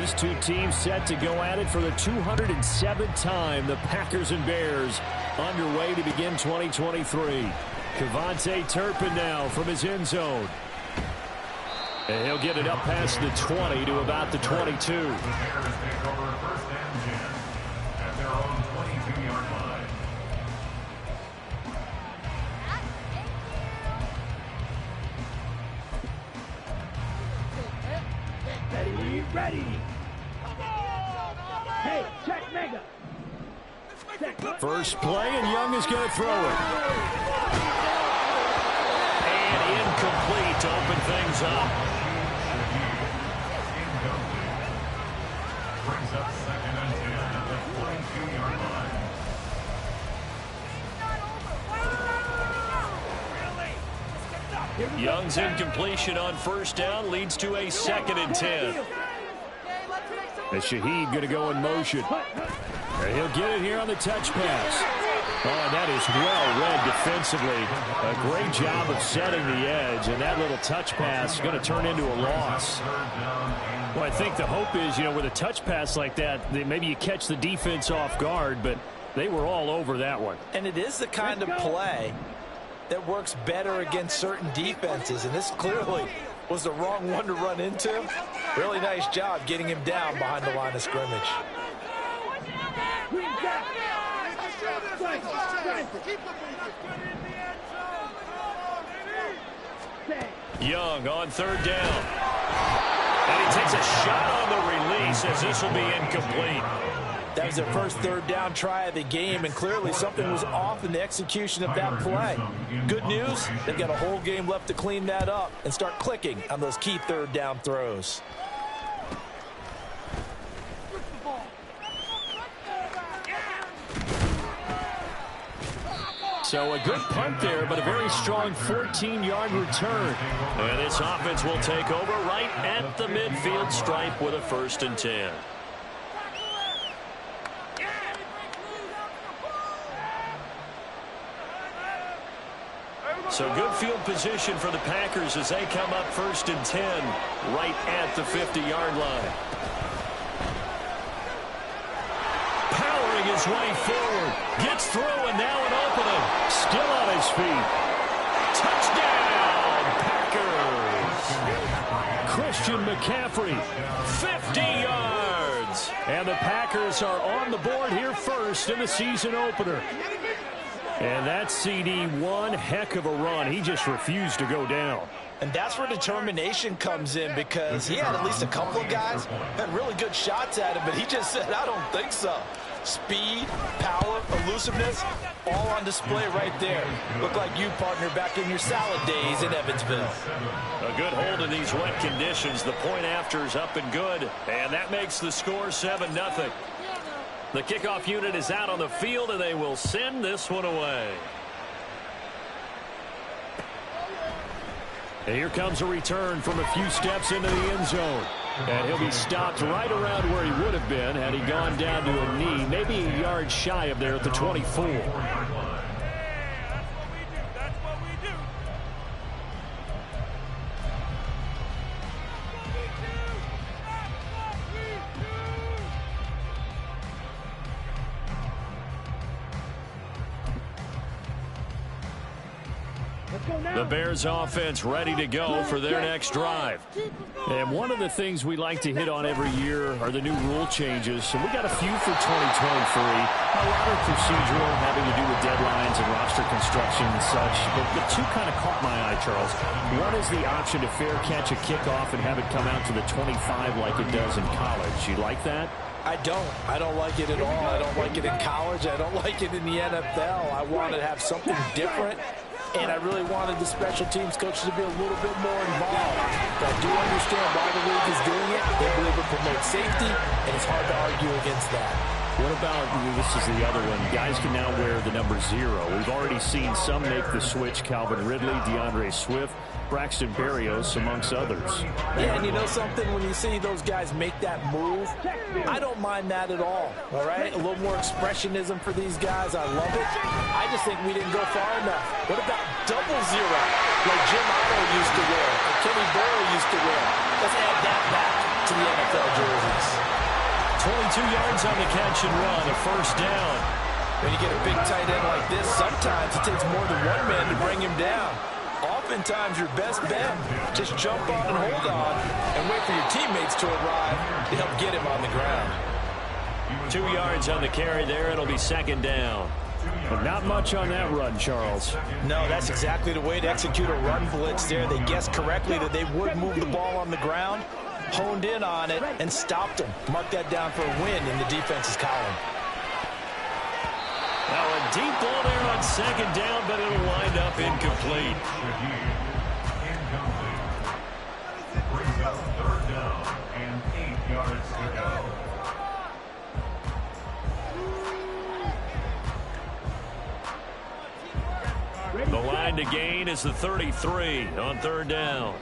These two teams set to go at it for the 207th time. The Packers and Bears underway to begin 2023. KaVontae Turpin now from his end zone. And he'll get it up past the 20 to about the 22. Ready. Hey, check mega. First play, and Young is going to throw it. And incomplete to open things up. Brings up 2nd and 10 at the 42-yard line. Young's incompletion on first down leads to a 2nd and 10. As Shaheed going to go in motion. And he'll get it here on the touch pass. Oh, and that is well read defensively. A great job of setting the edge, and that little touch pass is going to turn into a loss. Well, I think the hope is, with a touch pass like that, maybe you catch the defense off guard, but they were all over that one. And it is the kind of play that works better against certain defenses, and this clearly was the wrong one to run into. Really nice job getting him down behind the line of scrimmage. Young on third down. And he takes a shot on the release as this will be incomplete. That was their first third down try of the game, and clearly something was off in the execution of that play. Good news, they've got a whole game left to clean that up and start clicking on those key third down throws. So a good punt there, but a very strong 14-yard return. And this offense will take over right at the midfield stripe with a 1st and 10. So good field position for the Packers as they come up 1st and 10 right at the 50-yard line. Powering his way forward. Gets through and now an opening. Still on his feet. Touchdown, Packers. Christian McCaffrey, 50 yards. And the Packers are on the board here first in the season opener. And that CD, one heck of a run. He just refused to go down. And that's where determination comes in, because he had at least a couple of guys had really good shots at him, but he just said, I don't think so. Speed, power, elusiveness, all on display right there. Look like you, partner, back in your salad days in Evansville. A good hold in these wet conditions. The point after is up and good, and that makes the score 7-0. The kickoff unit is out on the field, and they will send this one away. And here comes a return from a few steps into the end zone. And he'll be stopped right around where he would have been had he gone down to a knee, maybe a yard shy of there at the 24. The Bears offense ready to go for their next drive. And one of the things we like to hit on every year are the new rule changes. So we got a few for 2023. A lot of procedural, having to do with deadlines and roster construction and such. But the two kind of caught my eye, Charles. One is the option to fair catch a kickoff and have it come out to the 25 like it does in college. You like that? I don't. I don't like it at all. I don't like it in college. I don't like it in the NFL. I want to have something different. And I really wanted the special teams coaches to be a little bit more involved. But I do understand why the league is doing it. They believe it promotes safety, and it's hard to argue against that. What about, this is the other one, guys can now wear the number 0. We've already seen some make the switch, Calvin Ridley, DeAndre Swift, Braxton Berrios, amongst others. Yeah, and you know something? When you see those guys make that move, I don't mind that at all right? A little more expressionism for these guys. I love it. I just think we didn't go far enough. What about double 0, like Jim Otto used to wear, or Kenny Burrow used to wear? Let's add that back to the NFL jerseys. 22 yards on the catch and run, a first down. When you get a big tight end like this, sometimes it takes more than one man to bring him down. Oftentimes, your best bet, just jump on and hold on and wait for your teammates to arrive to help get him on the ground. 2 yards on the carry there. It'll be second down. But not much on that run, Charles. No, that's exactly the way to execute a run blitz there. They guessed correctly that they would move the ball on the ground, honed in on it, and stopped them. Mark that down for a win in the defense's column. Now a deep ball there on second down, but it'll wind up incomplete. Brings up third down and 8 yards to go. The line to gain is the 33 on third down.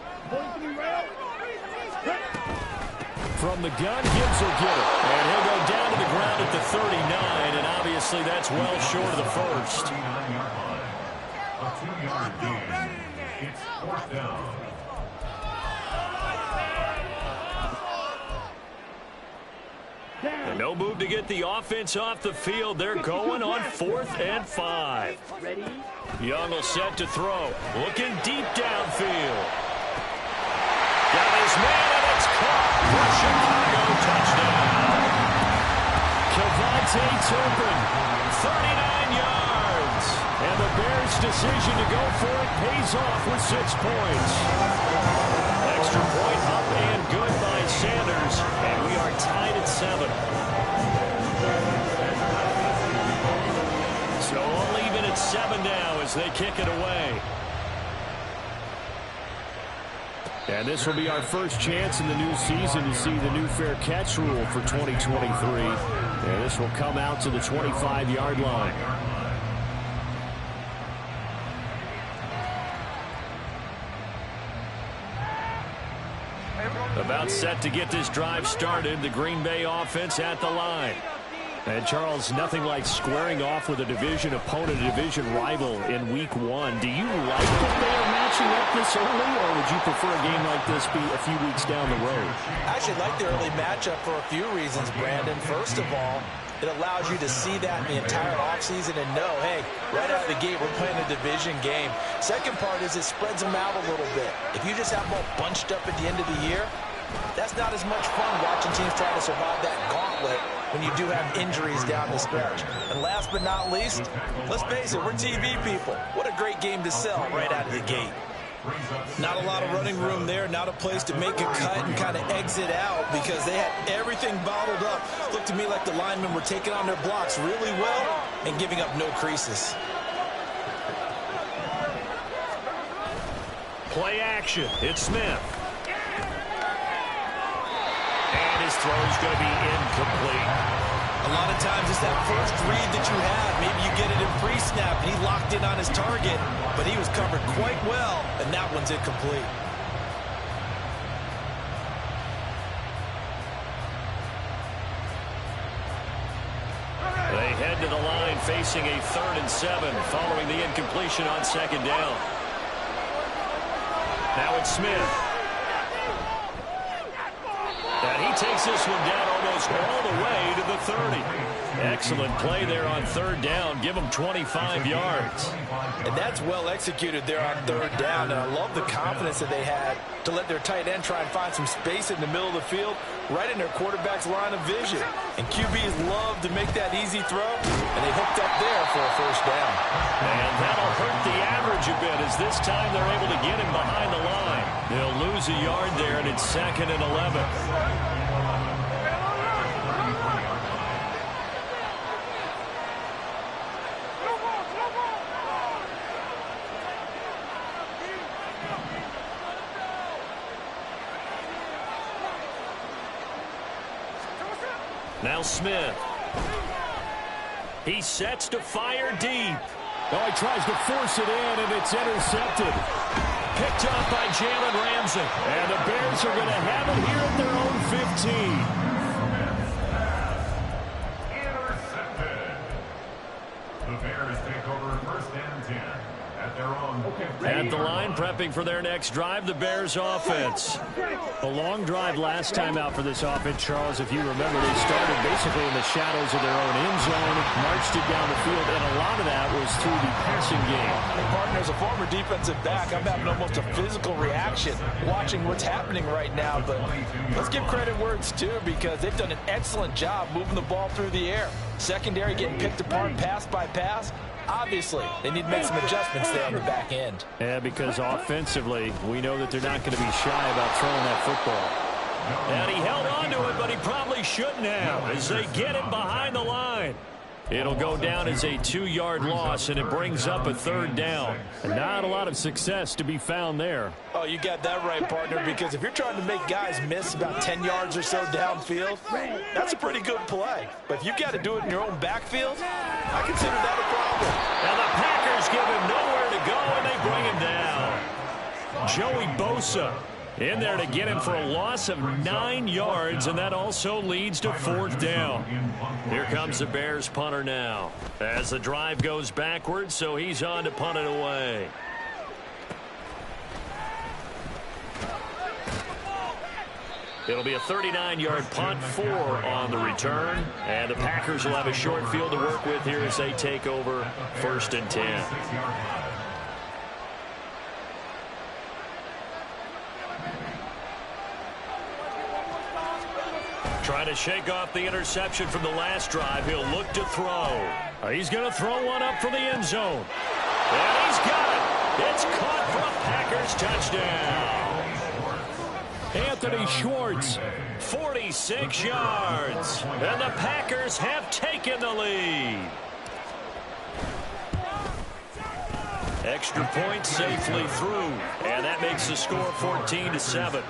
From the gun, Gibbs will get it. And he'll go down to the ground at the 39, and obviously that's well short of the first. 39-yard line. A 2-yard gain. It's fourth down. And no move to get the offense off the field. They're going on 4th and 5. Young will set to throw. Looking deep downfield. Got his man, and it's caught for Chicago. Touchdown. Kevontae Turpin, 39 yards. And the Bears' decision to go for it pays off with 6 points. Extra point up and good by Sanders. And we are tied at 7. So all even at 7 now as they kick it away. And this will be our first chance in the new season to see the new fair catch rule for 2023. And this will come out to the 25-yard line. About set to get this drive started. The Green Bay offense at the line. And, Charles, nothing like squaring off with a division opponent, a division rival in Week 1. Do you like that they are matching up this early, or would you prefer a game like this be a few weeks down the road? I actually like the early matchup for a few reasons, Brandon. First of all, it allows you to see that in the entire offseason and know, hey, right out of the gate, we're playing a division game. Second part is it spreads them out a little bit. If you just have them all bunched up at the end of the year, that's not as much fun watching teams try to survive that gauntlet when you do have injuries down the stretch. And last but not least, let's face it, we're TV people. What a great game to sell right out of the gate. Not a lot of running room there, not a place to make a cut and kind of exit out because they had everything bottled up. Looked to me like the linemen were taking on their blocks really well and giving up no creases. Play action. It's Smith. And his throw is going to be incomplete. A lot of times it's that first read that you have. Maybe you get it in pre-snap, and he locked in on his target, but he was covered quite well, and that one's incomplete. They head to the line facing a 3rd and 7 following the incompletion on second down. Now it's Smith. And he takes this one down almost all the way to the 30. Excellent play there on 3rd down. Give him 25 yards. And that's well executed there on 3rd down. And I love the confidence that they had to let their tight end try and find some space in the middle of the field, right in their quarterback's line of vision. And QBs love to make that easy throw, and they hooked up there for a first down. And that'll hurt the average a bit as this time they're able to get him behind the line. They'll lose a yard there, and it's 2nd and 11. Now Smith. He sets to fire deep. Oh, he tries to force it in, and it's intercepted. Picked up by Jalen Ramsey. And the Bears are going to have it here at their own 15. Intercepted. The Bears take over 1st and 10 at their own 15. At the line And prepping for their next drive, the Bears offense. A long drive last time out for this offense, Charles. If you remember, they started basically in the shadows of their own end zone, marched it down the field, and a lot of that was through the passing game. Hey, partner, as a former defensive back, I'm having almost a physical reaction watching what's happening right now. But let's give credit where it's due, because they've done an excellent job moving the ball through the air. Secondary getting picked apart pass by pass. Obviously, they need to make some adjustments there on the back end. Yeah, because offensively, we know that they're not going to be shy about throwing that football. And he held on to it, but he probably shouldn't have, as they get it behind the line. It'll go down as a 2-yard loss, and it brings up a 3rd down. And not a lot of success to be found there. Oh, you got that right, partner, because if you're trying to make guys miss about 10 yards or so downfield, that's a pretty good play. But if you've got to do it in your own backfield, I consider that a problem. Now the Packers give him nowhere to go, and they bring him down. Joey Bosa in there to get him for a loss of 9 yards, and that also leads to 4th down. Here comes the Bears punter now, as the drive goes backwards, so he's on to punt it away. It'll be a 39-yard punt, 4 on the return, and the Packers will have a short field to work with here as they take over 1st and 10. Trying to shake off the interception from the last drive. He'll look to throw. He's going to throw one up from the end zone. And he's got it. It's caught for a Packers touchdown. Anthony Schwartz, 46 yards. And the Packers have taken the lead. Extra point safely through. And that makes the score 14-7.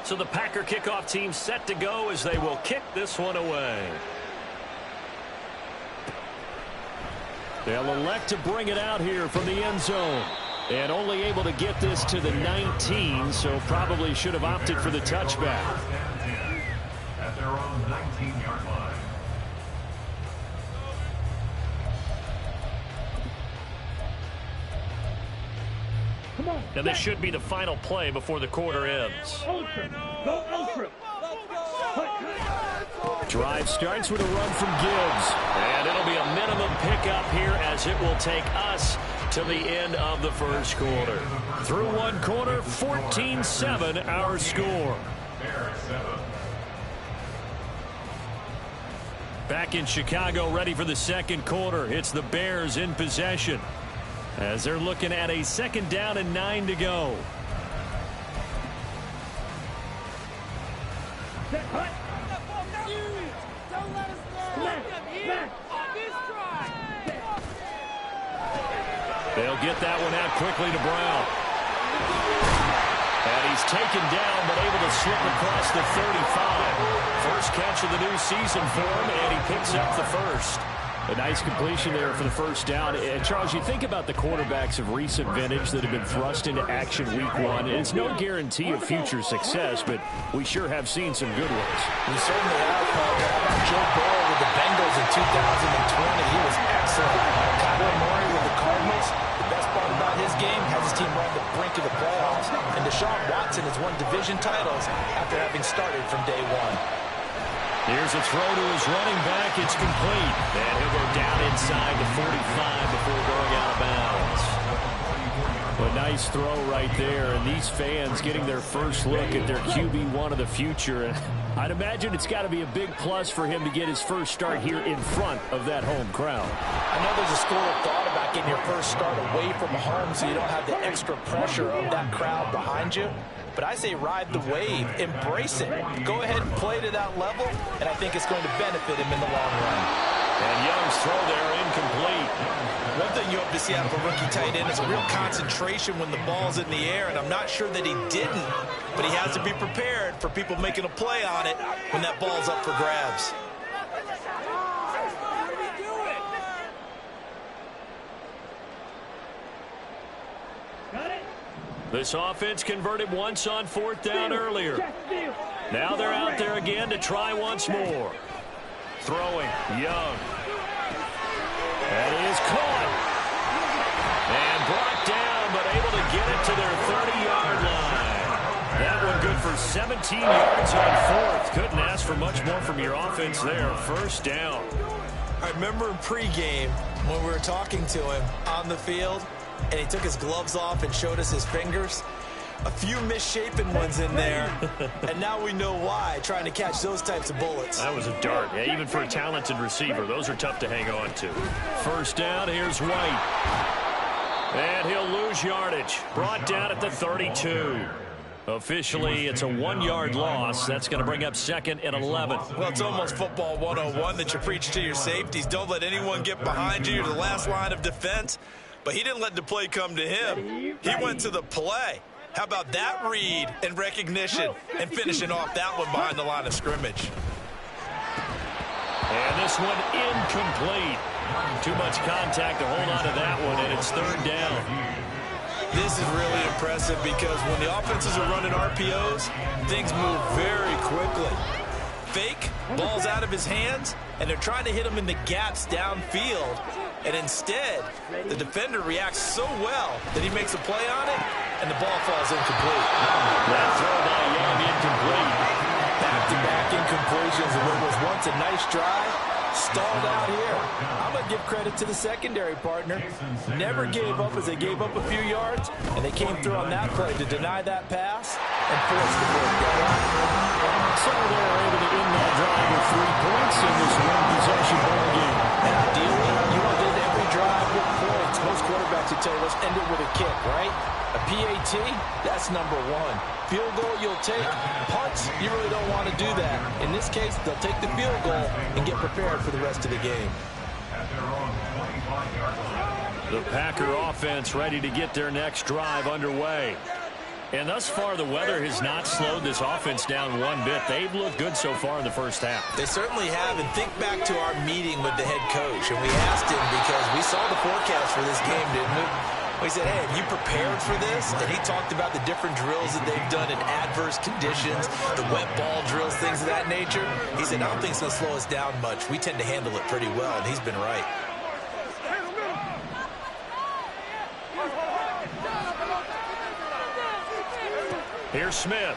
So the Packer kickoff team set to go as they will kick this one away. They'll elect to bring it out here from the end zone. And only able to get this to the 19, so probably should have opted for the touchback. At their own 19-yard line. And this should be the final play before the quarter ends. Drive starts with a run from Gibbs. And it'll be a minimum pickup here as it will take us to the end of the first quarter. Through one quarter, 14-7 our score. Back in Chicago, ready for the second quarter. It's the Bears in possession, as they're looking at a 2nd down and 9 to go. They'll get that one out quickly to Brown. And he's taken down, but able to slip across the 35. First catch of the new season for him, and he picks up the first. A nice completion there for the first down. Charles, you think about the quarterbacks of recent vintage that have been thrust into action week 1. It's no guarantee of future success, but we sure have seen some good ones. We certainly have. How about Joe Burrow with the Bengals in 2020? He was excellent. Kyler Murray with the Cardinals. The best part about his game has his team on the brink of the playoffs. And Deshaun Watson has won division titles after having started from day 1. Here's a throw to his running back. It's complete. And he'll go down inside the 45 before going out of bounds. A nice throw right there. And these fans getting their first look at their QB1 of the future. And I'd imagine it's got to be a big plus for him to get his first start here in front of that home crowd. I know there's a school of thought about getting your first start away from home so you don't have the extra pressure of that crowd behind you. But I say ride the wave, embrace it. Go ahead and play to that level, and I think it's going to benefit him in the long run. And Young's throw there incomplete. One thing you hope to see out of a rookie tight end is a real concentration when the ball's in the air, and I'm not sure that he didn't, but he has to be prepared for people making a play on it when that ball's up for grabs. This offense converted once on 4th down earlier. Now they're out there again to try once more. Throwing, Young. That is caught. And brought down, but able to get it to their 30-yard line. That one good for 17 yards on 4th. Couldn't ask for much more from your offense there. 1st down. I remember in pregame when we were talking to him on the field, and he took his gloves off and showed us his fingers. A few misshapen ones in there, and now we know why, trying to catch those types of bullets. That was a dart. Yeah, even for a talented receiver, those are tough to hang on to. 1st down, here's White. And he'll lose yardage. Brought down at the 32. Officially, it's a 1-yard loss. That's going to bring up 2nd and 11. Well, it's almost football 101 that you preach to your safeties. Don't let anyone get behind you. You're the last line of defense. But he didn't let the play come to him. He went to the play. How about that read and recognition and finishing off that one behind the line of scrimmage? And this one incomplete. Too much contact to hold on to that one, and it's 3rd down. This is really impressive because when the offenses are running RPOs, things move very quickly. Fake, ball's out of his hands, and they're trying to hit him in the gaps downfield. And instead, the defender reacts so well that he makes a play on it, and the ball falls incomplete. That throw by Young incomplete. Back-to-back incompletions of what was once a nice drive, stalled out here. I'm going to give credit to the secondary partner. Never gave up as they gave up a few yards, and they came through on that play to deny that pass and force the 4th down. So they're able to end that drive with 3 points in this one-possession ball game. And ideally, you want to end every drive with points. Most quarterbacks would tell you, let's end it with a kick, right? A PAT, that's number 1. Field goal you'll take. Punts, you really don't want to do that. In this case, they'll take the field goal and get prepared for the rest of the game. The Packer offense ready to get their next drive underway. And thus far, the weather has not slowed this offense down one bit. They've looked good so far in the 1st half. They certainly have. And think back to our meeting with the head coach. And we asked him because we saw the forecast for this game, didn't we? We said, hey, have you prepared for this? And he talked about the different drills that they've done in adverse conditions, the wet ball drills, things of that nature. He said, I don't think it's going to slow us down much. We tend to handle it pretty well, and he's been right. Here's Smith.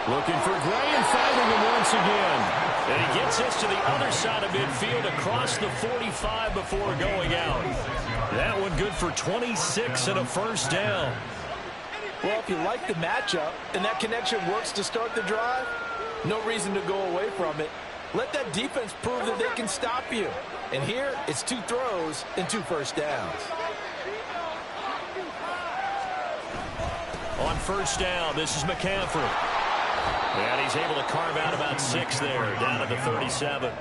Looking for Gray and finding him once again. And he gets us to the other side of midfield across the 45 before going out. That one good for 26 and a 1st down. Well, if you like the matchup and that connection works to start the drive, no reason to go away from it. Let that defense prove that they can stop you. And here, it's 2 throws and 2 1st downs. On 1st down, this is McCaffrey. And he's able to carve out about 6 there, down to the 37.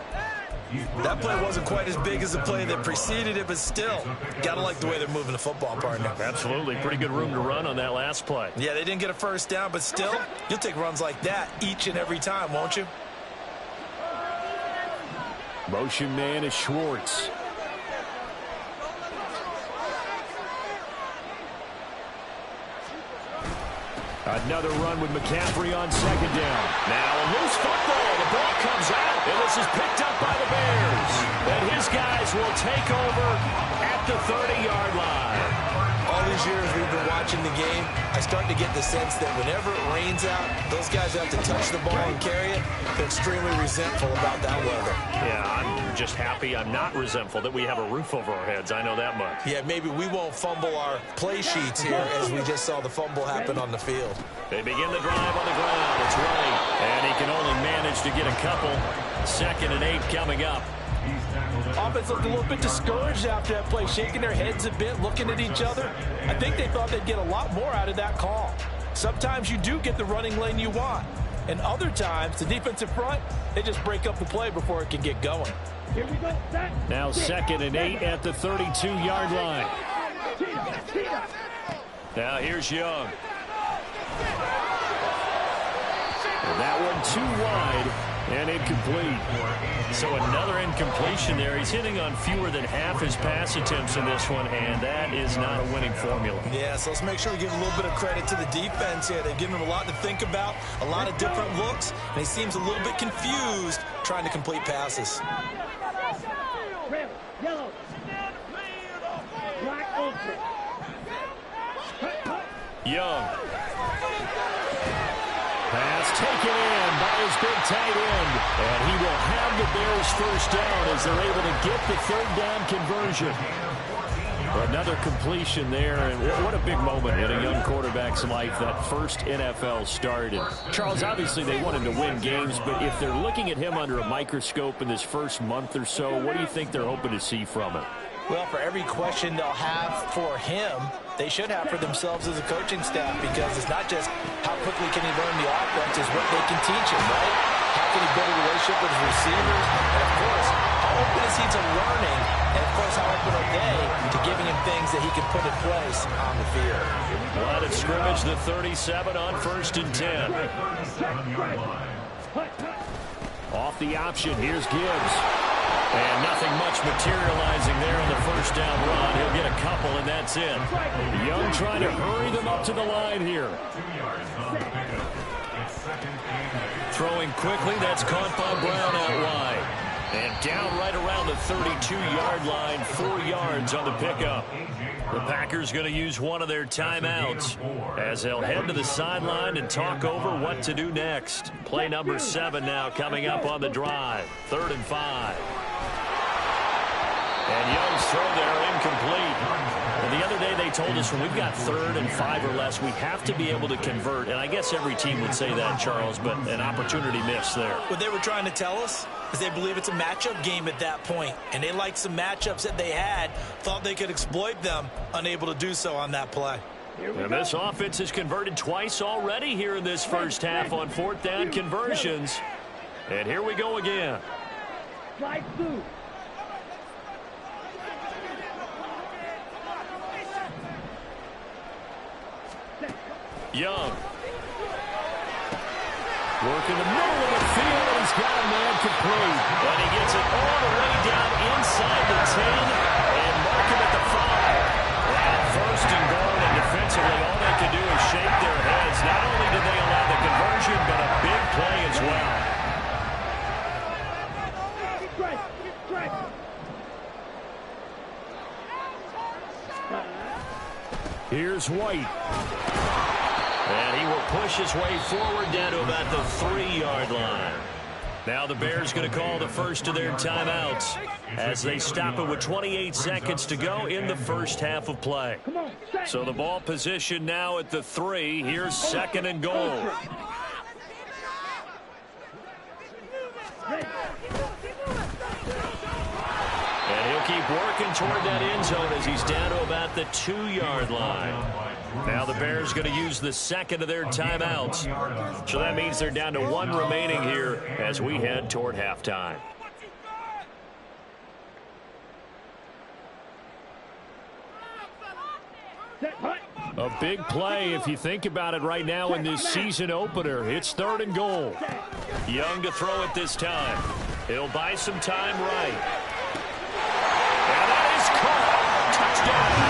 That play wasn't quite as big as the play that preceded it, but still, gotta like the way they're moving the football, partner. Absolutely. Pretty good room to run on that last play. Yeah, they didn't get a 1st down, but still, you'll take runs like that each and every time, won't you? Motion man is Schwartz. Another run with McCaffrey on 2nd down. Now a loose football. The ball comes out, and this is picked up by the Bears. And his guys will take over at the 30-yard line. All these years we've been watching the game, I start to get the sense that whenever it rains out, those guys have to touch the ball and carry it. They're extremely resentful about that weather. Yeah, I'm just happy I'm not resentful that we have a roof over our heads. I know that much. Yeah, maybe we won't fumble our play sheets here as we just saw the fumble happen on the field. They begin the drive on the ground. It's Ray, and he can only manage to get a couple. 2nd and 8 coming up. Offense looked a little bit discouraged after that play, shaking their heads a bit, looking at each other. I think they thought they'd get a lot more out of that call. Sometimes you do get the running lane you want, and other times, the defensive front, they just break up the play before it can get going. Here we go. Now 2nd and 8 at the 32-yard line. Now here's Young. That one too wide and incomplete. So another incompletion there. He's hitting on fewer than half his pass attempts in this one, and that is not a winning formula. Yeah, so let's make sure we give a little bit of credit to the defense here. They've given him a lot to think about, a lot of different looks, and he seems a little bit confused trying to complete passes. Red, yellow, black, open. Young. Pass taken in by his big tight end. And he will have the Bears first down as they're able to get the third down conversion. Another completion there, and what a big moment in a young quarterback's life, that first NFL start. And Charles, obviously they wanted to win games, but if they're looking at him under a microscope in this first month or so, what do you think they're hoping to see from it? Well, for every question they'll have for him, they should have for themselves as a coaching staff, because it's not just how quickly can he learn the offense, it's what they can teach him, right? How can he build a relationship with his receivers? And, of course, how open is he to learning? And, of course, how open are they to giving him things that he can put in place on the field? Line of scrimmage, the 37 on 1st and 10. Off the option, here's Gibbs. And nothing much materializing there on the first down run. He'll get a couple, and that's it. Young trying to hurry them up to the line here. Throwing quickly, that's caught by Brown out wide. And down right around the 32-yard line, 4 yards on the pickup. The Packers going to use one of their timeouts as they'll head to the sideline and talk over what to do next. Play number 7 now coming up on the drive. 3rd and 5. And Young's throw there incomplete. And the other day they told us when we've got 3rd and 5 or less, we have to be able to convert. And I guess every team would say that, Charles, but an opportunity missed there. What they were trying to tell us is they believe it's a matchup game at that point. And they liked some matchups that they had, thought they could exploit them, unable to do so on that play. And this offense has converted twice already here in this first half on 4th down conversions. And here we go again. Slide through. Young. Working the middle of the field, and he's got a man complete. And he gets it all the way down inside the 10 and mark him at the 5. And 1st and goal, and defensively all they can do is shake their heads. Not only did they allow the conversion, but a big play as well. Here's White. And he will push his way forward down to about the 3-yard line. Now the Bears going to call the first of their timeouts as they stop it with 28 seconds to go in the first half of play. So the ball position now at the 3. Here's 2nd and goal. And he'll keep working toward that end zone as he's down to about the 2-yard line. Now the Bears going to use the 2nd of their timeouts. So that means they're down to 1 remaining here as we head toward halftime. A big play if you think about it right now in this season opener. It's 3rd and goal. Young to throw it this time. He'll buy some time right. And that is caught. Touchdown.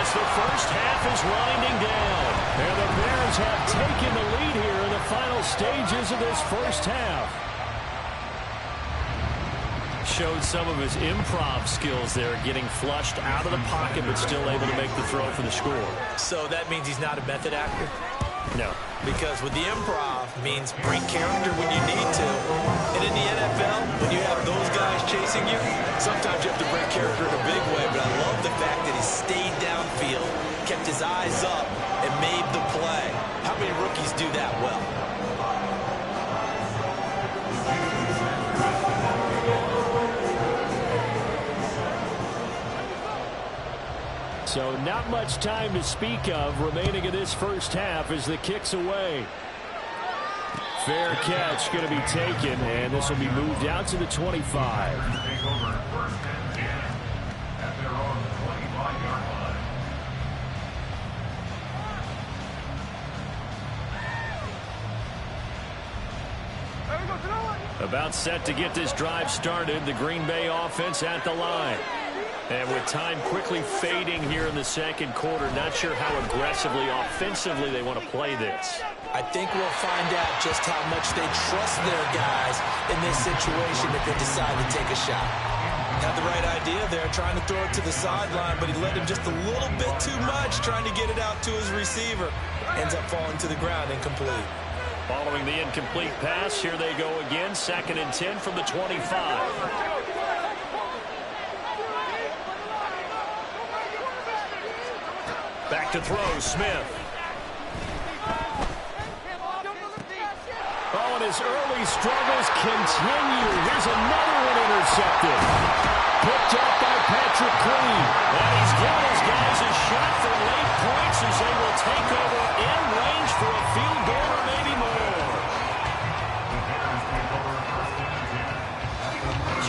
The first half is winding down, and the Bears have taken the lead here in the final stages of this first half. Showed some of his improv skills there, getting flushed out of the pocket, but still able to make the throw for the score. So that means he's not a method actor? No. Because with the improv means break character when you need to. And in the NFL, when you have those guys chasing you, sometimes you have to break character in a big way. But I love the fact that he stayed downfield, kept his eyes up, and made the play. How many rookies do that well? So not much time to speak of remaining in this first half as the kick's away. Fair catch going to be taken, and this will be moved out to the 25. About set to get this drive started. The Green Bay offense at the line. And with time quickly fading here in the second quarter, not sure how aggressively, offensively they want to play this. I think we'll find out just how much they trust their guys in this situation if they decide to take a shot. Had the right idea there, trying to throw it to the sideline, but he led him just a little bit too much, trying to get it out to his receiver. Ends up falling to the ground, incomplete. Following the incomplete pass, here they go again, 2nd and 10 from the 25. Back to throw, Smith. Oh, and his early struggles continue. Here's another one intercepted. Picked up by Patrick Queen. And he's given his guys a shot for late points as they will take over in range for a field goal or maybe more.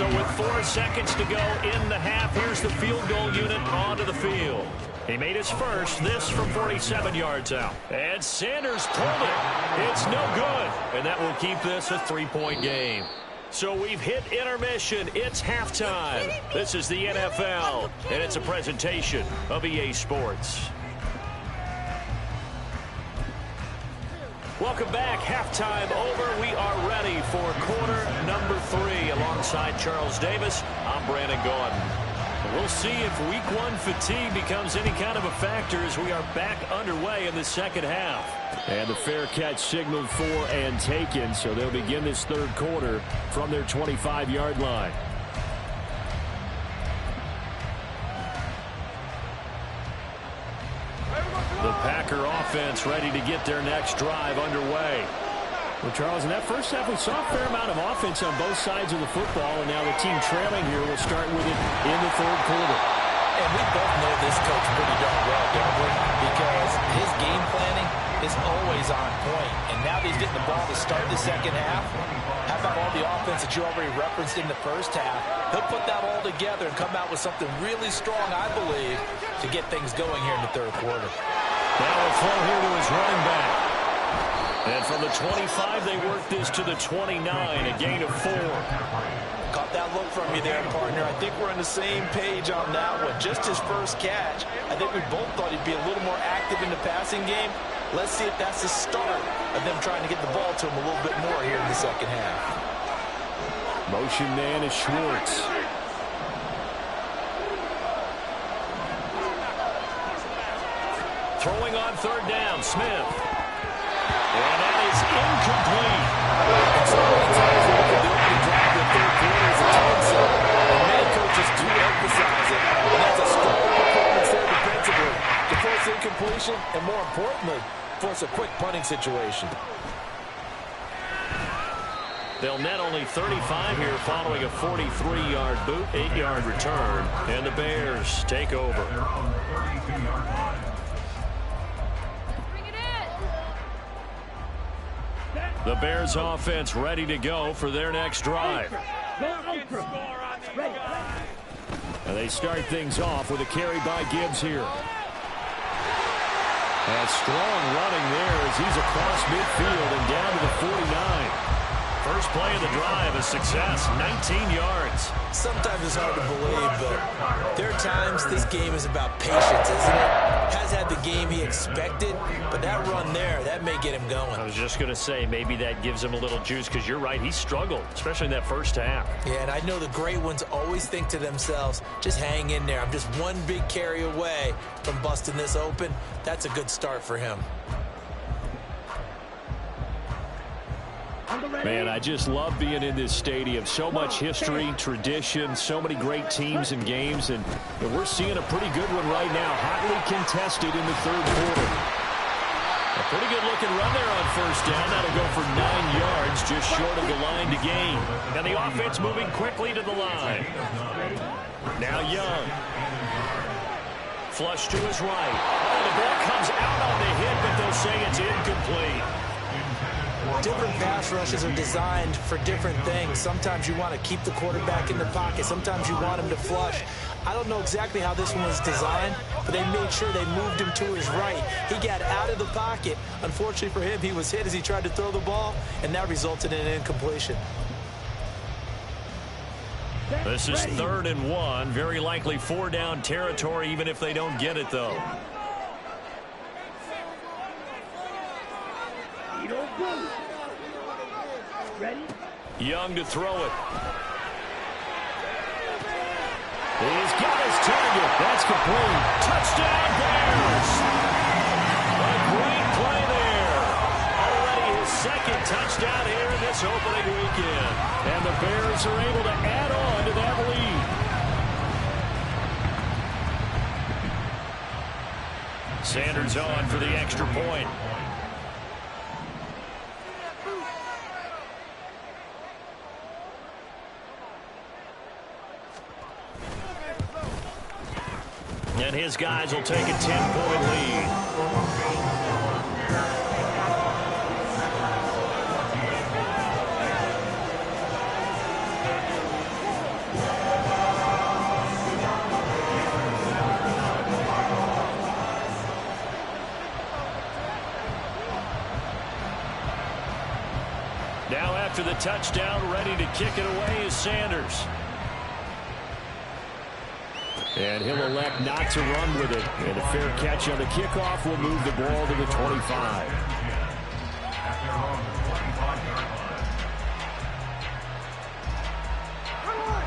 So with 4 seconds to go in the half, here's the field goal unit onto the field. He made his first, this from 47 yards out. And Sanders pulled it. It's no good. And that will keep this a 3-point game. So we've hit intermission. It's halftime. This is the NFL, and it's a presentation of EA Sports. Welcome back. Halftime over. We are ready for quarter number 3. Alongside Charles Davis, I'm Brandon Gordon. We'll see if week 1 fatigue becomes any kind of a factor as we are back underway in the second half. And the fair catch signaled for and taken, so they'll begin this third quarter from their 25-yard line. The Packer offense ready to get their next drive underway. Well, Charles, in that first half, we saw a fair amount of offense on both sides of the football, and now the team trailing here will start with it in the third quarter. And we both know this coach pretty darn well, don't we? Because his game planning is always on point. And now that he's getting the ball to start the second half, how about all the offense that you already referenced in the first half? He'll put that all together and come out with something really strong, I believe, to get things going here in the third quarter. Now a throw here to his running back. And from the 25, they work this to the 29, a gain of 4. Caught that look from you there, partner. I think we're on the same page on that one. Just his first catch. I think we both thought he'd be a little more active in the passing game. Let's see if that's the start of them trying to get the ball to him a little bit more here in the second half. Motion man is Schwartz. Throwing on third down, Smith. And that is incomplete. And so many times we look at the opening drive of the third quarter as a time set, and many coaches do emphasize it. And that's a strong performance there defensively to force incompletion, and more importantly, force a quick punting situation. They'll net only 35 here following a 43-yard boot, 8-yard return. And the Bears take over. The Bears offense ready to go for their next drive. And they start things off with a carry by Gibbs here. And strong running there as he's across midfield and down to the 49. First play of the drive, a success, 19 yards. Sometimes it's hard to believe, but there are times this game is about patience, isn't it? Has had the game he expected, but that run there, that may get him going. I was just going to say, maybe that gives him a little juice, because you're right, he struggled, especially in that first half. Yeah, and I know the great ones always think to themselves, just hang in there. I'm just one big carry away from busting this open. That's a good start for him. Man, I just love being in this stadium. So much history, tradition, so many great teams and games, and we're seeing a pretty good one right now, hotly contested in the third quarter. A pretty good-looking run there on first down. That'll go for 9 yards, just short of the line to gain. And the offense moving quickly to the line. Now Young. Flush to his right. Oh, the ball comes out on the hit, but they'll say it's incomplete. Different pass rushes are designed for different things. Sometimes you want to keep the quarterback in the pocket. Sometimes you want him to flush. I don't know exactly how this one was designed, but they made sure they moved him to his right. He got out of the pocket. Unfortunately for him, he was hit as he tried to throw the ball, and that resulted in an incompletion. This is 3rd and 1. Very likely 4-down territory, even if they don't get it, though. Ready? Young to throw it. He's got his target. That's complete. Touchdown, Bears. A great play there. Already his 2nd touchdown here in this opening weekend. And the Bears are able to add on to that lead. Sanders on for the extra point. And his guys will take a 10-point lead. Now after the touchdown, ready to kick it away is Sanders. And he'll elect not to run with it. And a fair catch on the kickoff will move the ball to the 25.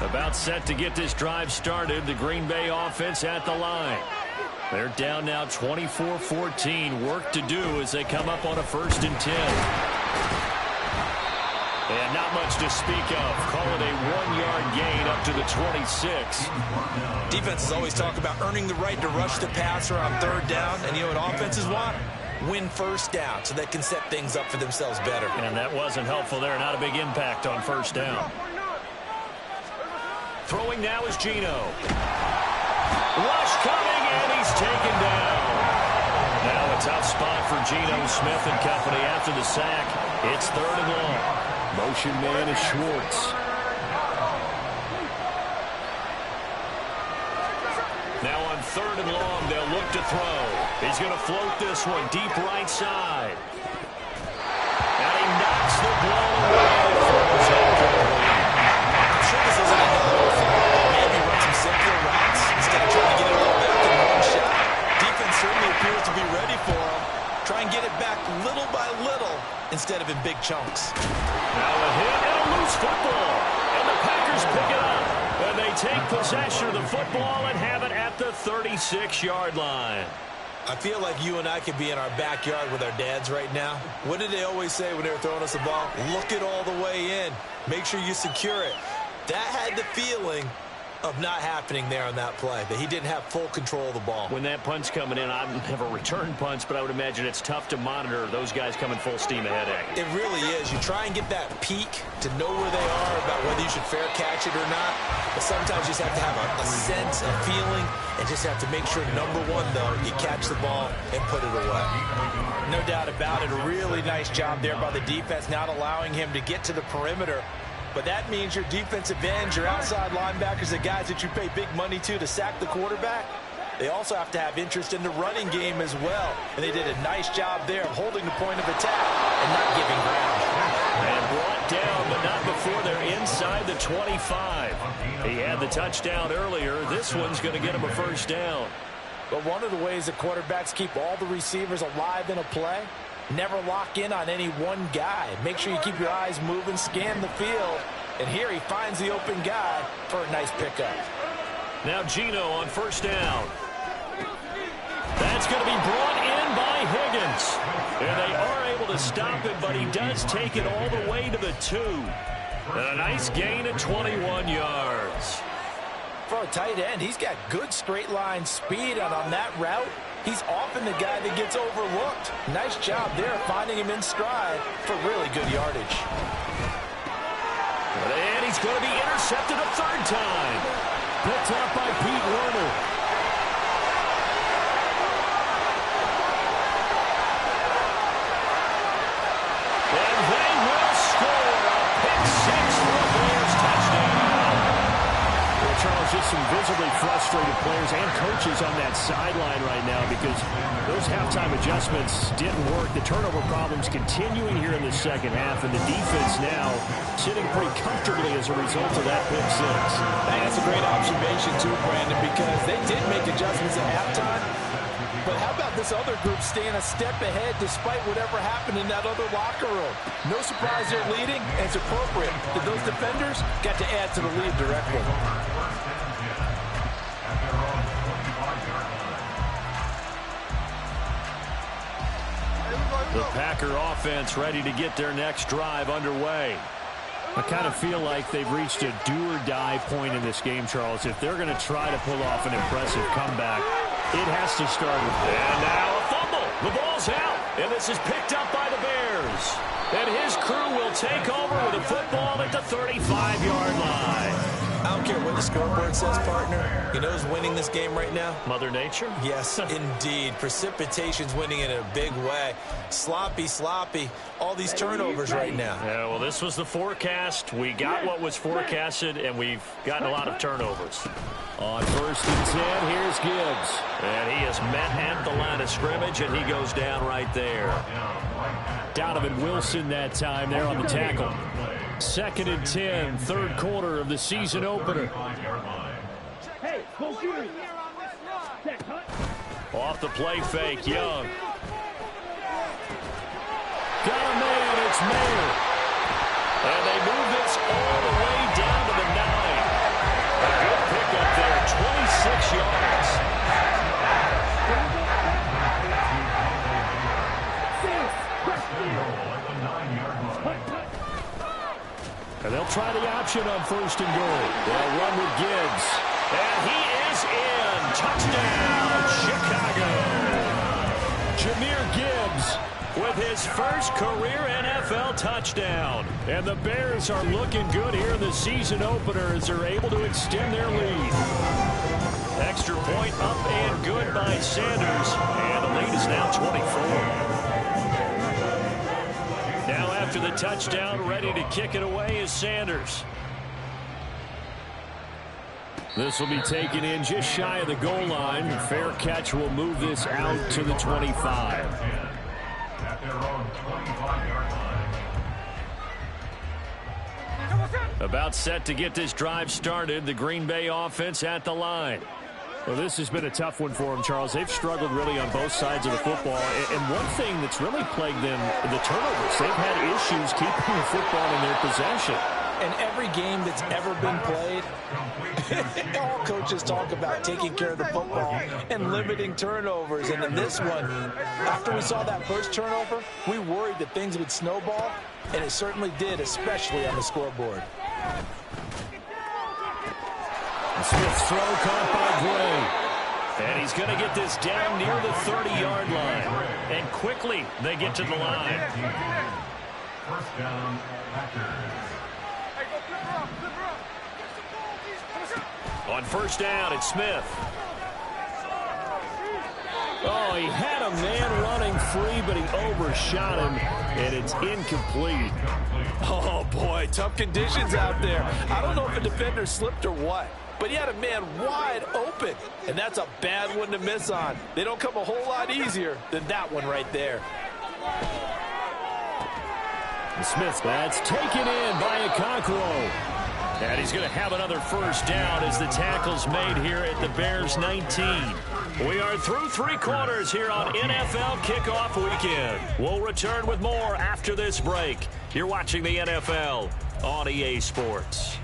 About set to get this drive started. The Green Bay offense at the line. They're down now 24-14. Work to do as they come up on a 1st and 10. And not much to speak of. Call it a 1-yard gain up to the 26. Defenses always talk about earning the right to rush the passer on 3rd down. And you know what offenses want? Win 1st down so they can set things up for themselves better. And that wasn't helpful there. Not a big impact on 1st down. Throwing now is Geno. Rush coming, and he's taken down. Now a tough spot for Geno Smith and company after the sack. It's 3rd and long. Motion man is Schwartz. Now on 3rd and long, they'll look to throw. He's going to float this one deep right side. And he knocks the ball away. I'm sure this isn't another maybe run some simpler routes instead of trying to get it all back in one shot. Defense certainly appears to be ready for him. Try and get it back little by little instead of in big chunks. Now a hit and a loose football. And the Packers pick it up. And they take possession of the football and have it at the 36-yard line. I feel like you and I could be in our backyard with our dads right now. What did they always say when they were throwing us the ball? Look it all the way in. Make sure you secure it. That had the feeling of not happening there on that play, that he didn't have full control of the ball. When that punt's coming in, I've never returned punts, but I would imagine it's tough to monitor those guys coming full steam ahead at you. It really is. You try and get that peek to know where they are about whether you should fair catch it or not, but sometimes you just have to have a sense, a feeling, and just have to make sure, number one, though, you catch the ball and put it away. No doubt about it. A really nice job there by the defense, not allowing him to get to the perimeter. But that means your defensive ends, your outside linebackers, the guys that you pay big money to sack the quarterback, they also have to have interest in the running game as well. And they did a nice job there of holding the point of attack and not giving ground. And brought down, but not before they're inside the 25. He had the touchdown earlier. This one's going to get him a 1st down. But one of the ways that quarterbacks keep all the receivers alive in a play, never lock in on any one guy. Make sure you keep your eyes moving, scan the field. And here he finds the open guy for a nice pickup. Now Geno on 1st down. That's going to be brought in by Higgins. And they are able to stop him, but he does take it all the way to the 2. And a nice gain of 21 yards. For a tight end, he's got good straight line speed, and on that route, he's often the guy that gets overlooked. Nice job there finding him in stride for really good yardage. And he's going to be intercepted a 3rd time. Picked up by Pete Werner. And they will score a pick 6 for a Bears touchdown. Well, Charles, just some visibly frustrated players and coaches on that sideline right now because those halftime adjustments didn't work. The turnover problems continuing here in the second half, and the defense now sitting pretty comfortably as a result of that pick six. That's a great observation too, Brandon, because they did make adjustments at halftime. But how about this other group staying a step ahead despite whatever happened in that other locker room? No surprise they're leading, and it's appropriate that those defenders got to add to the lead directly. The Packer offense ready to get their next drive underway. I kind of feel like they've reached a do-or-die point in this game, Charles. If they're going to try to pull off an impressive comeback, it has to start with. And now a fumble. The ball's out, and this is picked up by the Bears. And his crew will take over with a football at the 35-yard line. I don't care what the scoreboard says, partner. You know who's winning this game right now? Mother Nature? Yes, indeed. Precipitation's winning in a big way. Sloppy. All these turnovers right now. Yeah, well, this was the forecast. We got what was forecasted, and we've gotten a lot of turnovers. On 1st and 10, here's Gibbs. And he is met at the line of scrimmage, and he goes down right there. Donovan Wilson that time there on the tackle. 2nd and 10, third quarter of the season opener. Hey, go Fury. Off the play fake, Young. Got a man, it's Mayer. And they move this all the way down to the 9. A good pickup there, 26 yards. And they'll try the option on 1st and goal. They'll run with Gibbs. And he is in. Touchdown, Chicago. Jahmyr Gibbs with his first career NFL touchdown. And the Bears are looking good here in the season opener as they're able to extend their lead. Extra point up and good by Sanders. And the lead is now 24. Now after the touchdown, ready to kick it away is Sanders. This will be taken in just shy of the goal line. Fair catch will move this out to the 25. At their own 25-yard line. About set to get this drive started. The Green Bay offense at the line. Well, this has been a tough one for them, Charles. They've struggled really on both sides of the football. And one thing that's really plagued them, the turnovers. They've had issues keeping the football in their possession. And every game that's ever been played, all coaches talk about taking care of the football and limiting turnovers. And in this one, after we saw that first turnover, we worried that things would snowball, and it certainly did, especially on the scoreboard. Smith's throw caught by Gray. And he's going to get this down near the 30-yard line. And quickly, they get to the line. First down, Packers. On 1st down, it's Smith. Oh, he had a man running free, but he overshot him, and it's incomplete. Oh, boy, tough conditions out there. I don't know if a defender slipped or what, but he had a man wide open, and that's a bad one to miss on. They don't come a whole lot easier than that one right there. Smith, that's taken in by Okonkwo. And he's going to have another first down as the tackle's made here at the Bears 19. We are through 3 quarters here on NFL Kickoff Weekend. We'll return with more after this break. You're watching the NFL on EA Sports.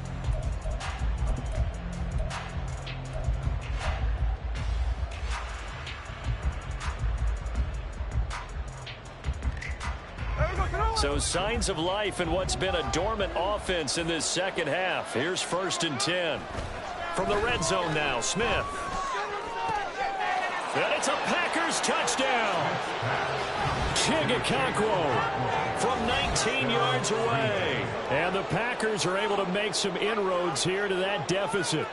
So signs of life in what's been a dormant offense in this second half. Here's 1st and 10. From the red zone now, Smith. And it's a Packers touchdown. Chig Okonkwo from 19 yards away. And the Packers are able to make some inroads here to that deficit.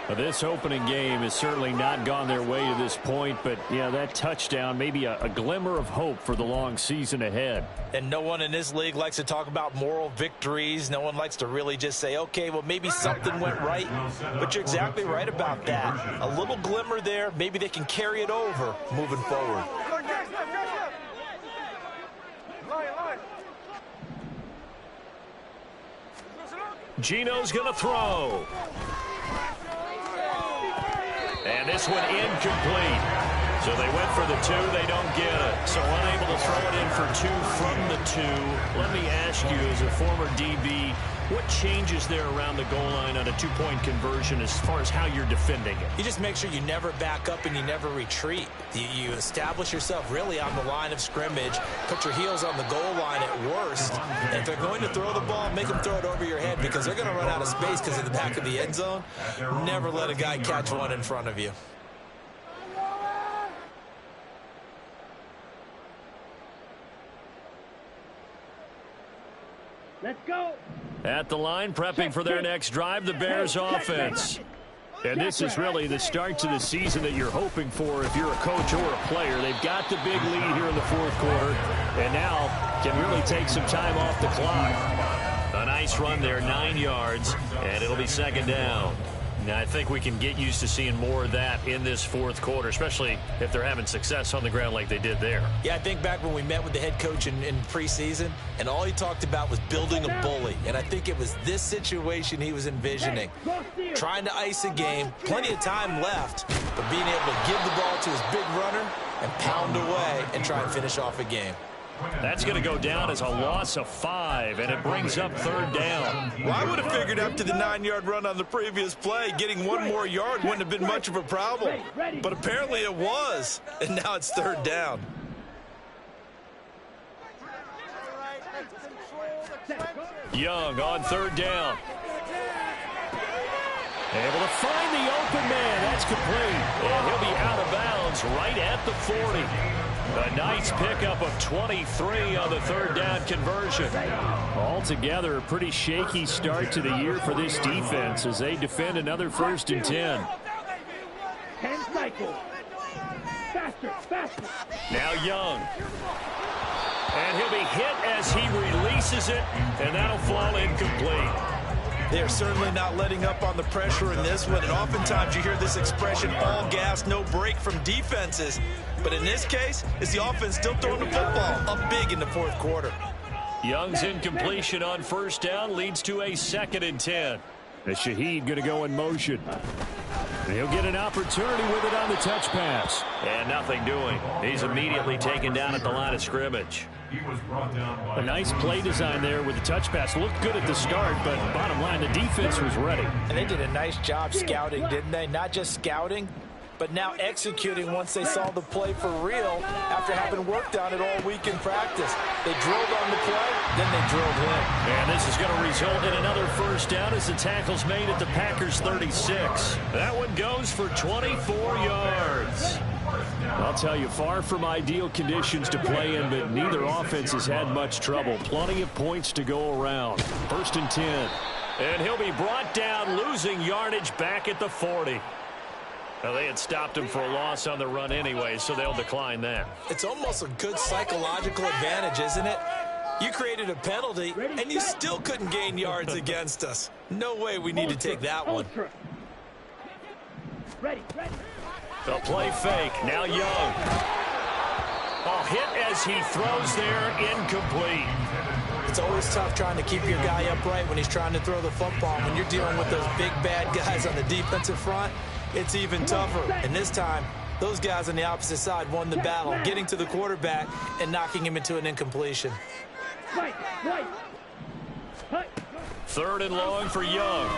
Well, this opening game has certainly not gone their way to this point, but yeah, that touchdown, maybe a glimmer of hope for the long season ahead. And no one in this league likes to talk about moral victories. No one likes to really just say, okay, well, maybe something went right. But you're exactly right about that. A little glimmer there. Maybe they can carry it over moving forward. Gino's going to throw. And this one incomplete. So they went for the 2. They don't get it. So unable to throw it in for 2 from the 2. Let me ask you, as a former DB, what changes there around the goal line on a 2-point conversion as far as how you're defending it? You just make sure you never back up and you never retreat. You establish yourself really on the line of scrimmage, put your heels on the goal line at worst. And if they're going to throw the ball, make them throw it over your head because they're going to run out of space because of the back of the end zone. Never let a guy catch one in front of you. Let's go. At the line, prepping for their next drive, the Bears offense. And this is really the start to the season that you're hoping for if you're a coach or a player. They've got the big lead here in the fourth quarter, and now can really take some time off the clock. A nice run there, 9 yards, and it'll be second down. Now, I think we can get used to seeing more of that in this fourth quarter, especially if they're having success on the ground like they did there. Yeah, I think back when we met with the head coach in preseason, and all he talked about was building a bully. And I think it was this situation he was envisioning. Trying to ice a game, plenty of time left, but being able to give the ball to his big runner and pound away and try and finish off a game. That's going to go down as a loss of 5, and it brings up third down. Well, I would have figured after the 9-yard run on the previous play, getting 1 more yard wouldn't have been much of a problem. But apparently it was, and now it's third down. Young on third down. Able to find the open man. That's complete. And he'll be out of bounds right at the 40. A nice pickup of 23 on the third down conversion. Altogether, a pretty shaky start to the year for this defense as they defend another 1st and 10. 10 cycles. Faster, faster. Now Young. And he'll be hit as he releases it, and that'll fall incomplete. They're certainly not letting up on the pressure in this one, and oftentimes you hear this expression, all gas, no break from defenses. But in this case, is the offense still throwing the football up big in the fourth quarter. Young's incompletion on first down leads to a 2nd and 10. As Shaheed going to go in motion. And he'll get an opportunity with it on the touch pass. And nothing doing. He's immediately taken down at the line of scrimmage. A nice play design there with the touch pass. Looked good at the start, but bottom line, the defense was ready. And they did a nice job scouting, didn't they? Not just scouting, but now executing once they saw the play for real after having worked on it all week in practice. They drilled on the play, then they drilled him. And this is going to result in another first down as the tackle's made at the Packers 36. That one goes for 24 yards. I'll tell you, far from ideal conditions to play in, but neither offense has had much trouble. Plenty of points to go around. 1st and 10. And he'll be brought down, losing yardage back at the 40. Well, they had stopped him for a loss on the run anyway, so they'll decline that. It's almost a good psychological advantage, isn't it? You created a penalty, and you still couldn't gain yards against us. No way we need to take that one. Ready. The play fake. Now Young. A hit as he throws there, incomplete. It's always tough trying to keep your guy upright when he's trying to throw the football. When you're dealing with those big, bad guys on the defensive front, it's even tougher. And this time, those guys on the opposite side won the battle, getting to the quarterback and knocking him into an incompletion. 3rd and long for Young.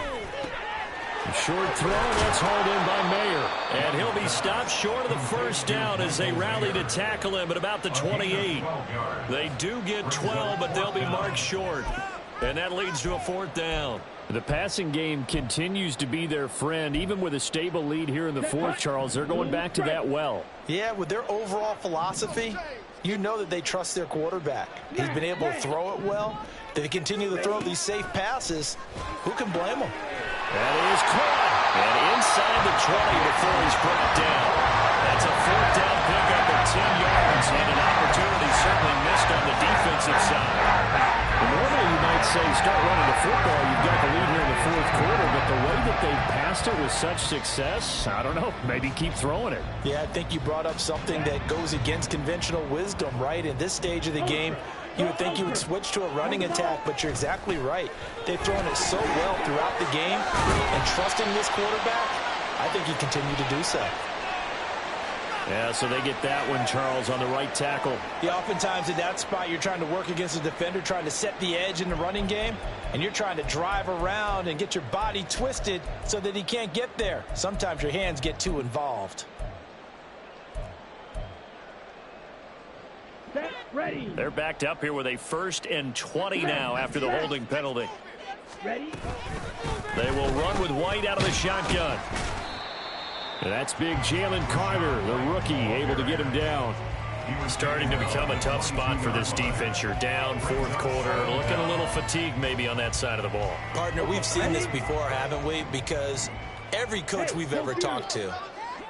Short throw, that's hauled in by Mayer. And he'll be stopped short of the first down as they rally to tackle him at about the 28. They do get 12, but they'll be marked short. And that leads to a 4th down. The passing game continues to be their friend. Even with a stable lead here in the 4th, Charles, they're going back to that well. Yeah, with their overall philosophy, you know that they trust their quarterback. He's been able to throw it well. If they continue to throw these safe passes, who can blame them? That is caught. And inside the 20 before he's brought down. That's a fourth down pickup of 10 yards and an opportunity certainly missed on the defensive side. And normally you might say start running the football. You've got the lead here in the fourth quarter, but the way that they passed it with such success, I don't know, maybe keep throwing it. Yeah, I think you brought up something that goes against conventional wisdom, right? In this stage of the game, you would think you would switch to a running attack, but you're exactly right. They've thrown it so well throughout the game, and trusting this quarterback, I think he continued to do so. Yeah, so they get that one, Charles, on the right tackle. Yeah, oftentimes in that spot, you're trying to work against a defender, trying to set the edge in the running game, and you're trying to drive around and get your body twisted so that he can't get there. Sometimes your hands get too involved. Set, ready. They're backed up here with a 1st and 20 now after the holding penalty. Ready. They will run with White out of the shotgun. And that's big Jalen Carter, the rookie, able to get him down. Starting to become a tough spot for this defense. You're down fourth quarter, looking a little fatigued maybe on that side of the ball. Partner, we've seen this before, haven't we? Because every coach we've ever talked to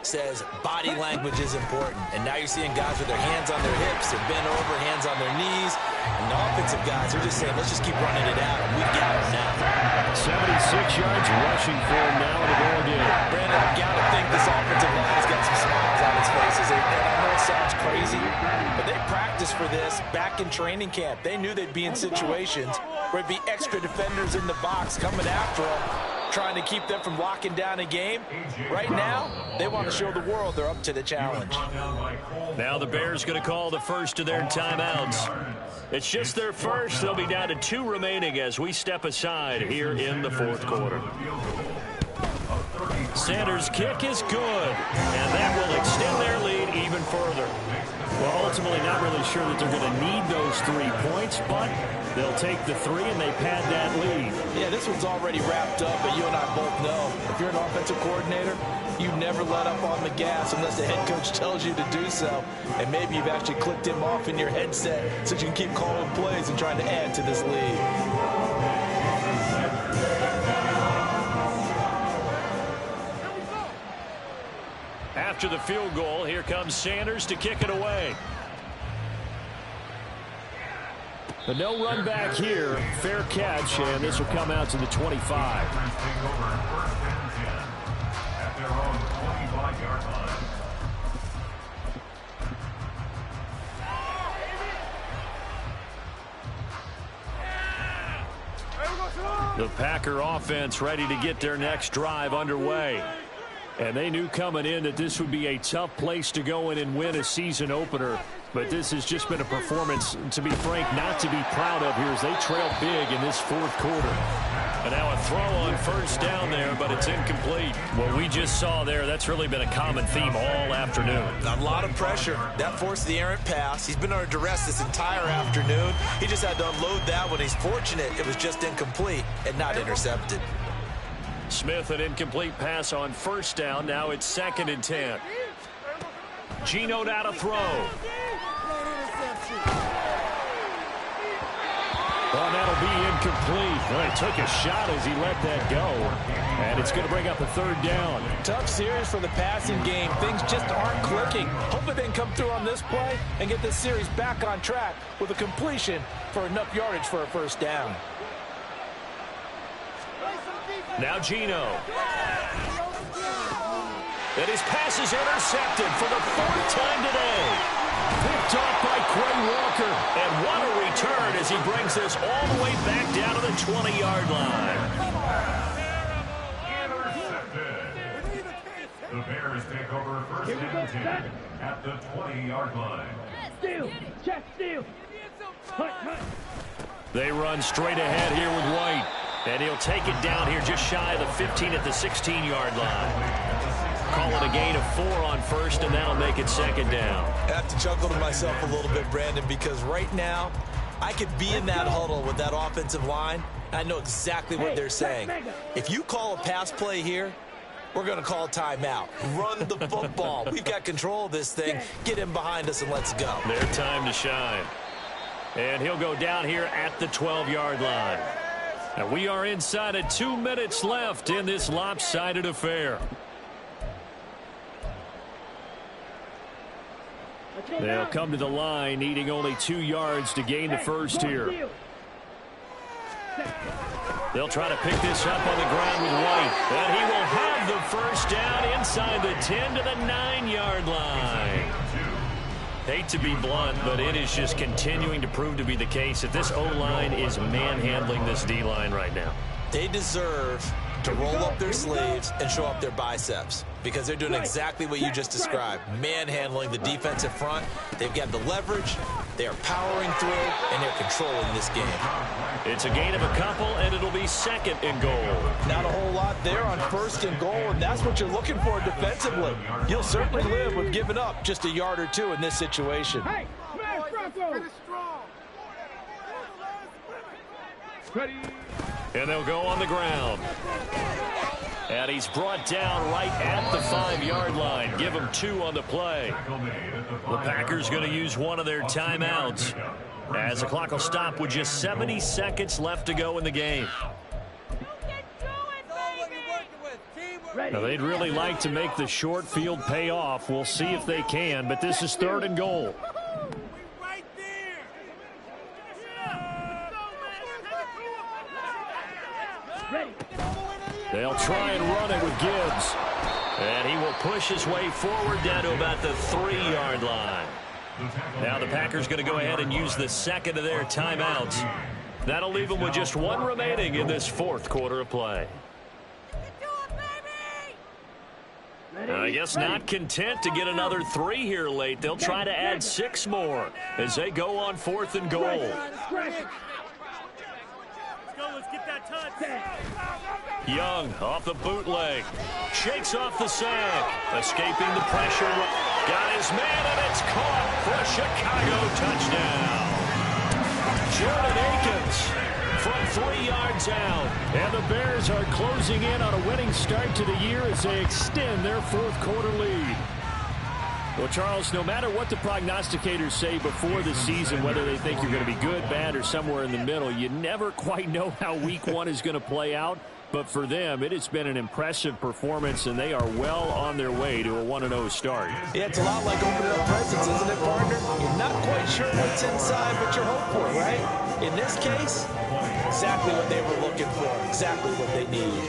says body language is important. And now you're seeing guys with their hands on their hips, they're bent over, hands on their knees. And the offensive guys are just saying, let's just keep running it out. And we've got it now. 76 yards rushing for him now in the ball game. Brandon, I've got to think this offensive line has got some smiles on its faces. And I know it sounds crazy, but they practiced for this back in training camp. They knew they'd be in situations where it'd be extra defenders in the box coming after them, trying to keep them from locking down a game. Right now, they want to show the world they're up to the challenge. Now the Bears going to call the first of their timeouts. It's just their first. They'll be down to 2 remaining as we step aside here in the fourth quarter. Sanders' kick is good, and that will extend their lead even further. Well, ultimately not really sure that they're going to need those 3 points, but they'll take the 3 and they pad that lead. Yeah, this one's already wrapped up, but you and I both know if you're an offensive coordinator, you never let up on the gas unless the head coach tells you to do so. And maybe you've actually clicked him off in your headset so you can keep calling plays and trying to add to this lead. After the field goal, here comes Sanders to kick it away. But no run back here. Fair catch, and this will come out to the 25. At their own 25-yard line. The Packer offense ready to get their next drive underway. And they knew coming in that this would be a tough place to go in and win a season opener. But this has just been a performance, to be frank, not to be proud of here as they trail big in this fourth quarter. And now a throw on first down there, but it's incomplete. What we just saw there, that's really been a common theme all afternoon. A lot of pressure. That forced the errant pass. He's been under duress this entire afternoon. He just had to unload that one. He's fortunate it was just incomplete and not intercepted. Smith, an incomplete pass on first down. Now it's 2nd and 10. Geno now to throw. Well, that'll be incomplete. Well, he took a shot as he let that go. And it's going to bring up a 3rd down. Tough series for the passing game. Things just aren't clicking. Hopefully they can come through on this play and get this series back on track with a completion for enough yardage for a first down. Now Geno. And his pass is intercepted for the 4th time today. Picked off by Quay Walker. And what a return as he brings this all the way back down to the 20-yard line. Intercepted. The Bears take over 1st and 10 at the 20-yard line. Steal. Check steal. Hut, hut. They run straight ahead here with White. And he'll take it down here just shy of the 15 at the 16-yard line. Call it a gain of 4 on first, and that'll make it 2nd down. I have to chuckle to myself a little bit, Brandon, because right now I could be in that huddle with that offensive line. I know exactly what they're saying. If you call a pass play here, we're going to call a timeout. Run the football. We've got control of this thing. Get him behind us and let's go. Their time to shine. And he'll go down here at the 12-yard line. And we are inside of 2 minutes left in this lopsided affair. They'll come to the line, needing only 2 yards to gain the first here. They'll try to pick this up on the ground with White. And he will have the first down inside the 10 to the 9-yard line. Hate to be blunt, but it is just continuing to prove to be the case that this O-line is manhandling this D-line right now. They deserve to roll up their sleeves and show up their biceps because they're doing exactly what you just described, manhandling the defensive front. They've got the leverage, they are powering through, and they're controlling this game. It's a gain of a couple, and it'll be 2nd and goal. Not a whole lot there on 1st and goal, and that's what you're looking for defensively. You'll certainly live with giving up just a yard or 2 in this situation. Hey, smash Bronco! Ready? And they'll go on the ground. And he's brought down right at the 5-yard line. Give him 2 on the play. The Packers going to use one of their timeouts as the clock will stop with just 70 seconds left to go in the game. Now, they'd really like to make the short field pay off. We'll see if they can, but this is 3rd and goal. They'll try and run it with Gibbs. And he will push his way forward down to about the 3-yard line. Now the Packers going to go ahead and use the 2nd of their timeouts. That'll leave them with just 1 remaining in this 4th quarter of play. I guess not content to get another 3 here late. They'll try to add 6 more as they go on 4th and goal. Let's get that touch. Young off the bootleg. Shakes off the sack. Escaping the pressure. Got his man, and it's caught for a Chicago touchdown. Jordan Akins from 3 yards out. And the Bears are closing in on a winning start to the year as they extend their 4th quarter lead. Well, Charles, no matter what the prognosticators say before the season, whether they think you're going to be good, bad, or somewhere in the middle, you never quite know how week 1 is going to play out. But for them, it has been an impressive performance, and they are well on their way to a 1-0 start. Yeah, it's a lot like opening up presents, isn't it, partner? You're not quite sure what's inside, but you're hopeful, right? In this case, exactly what they were looking for, exactly what they need.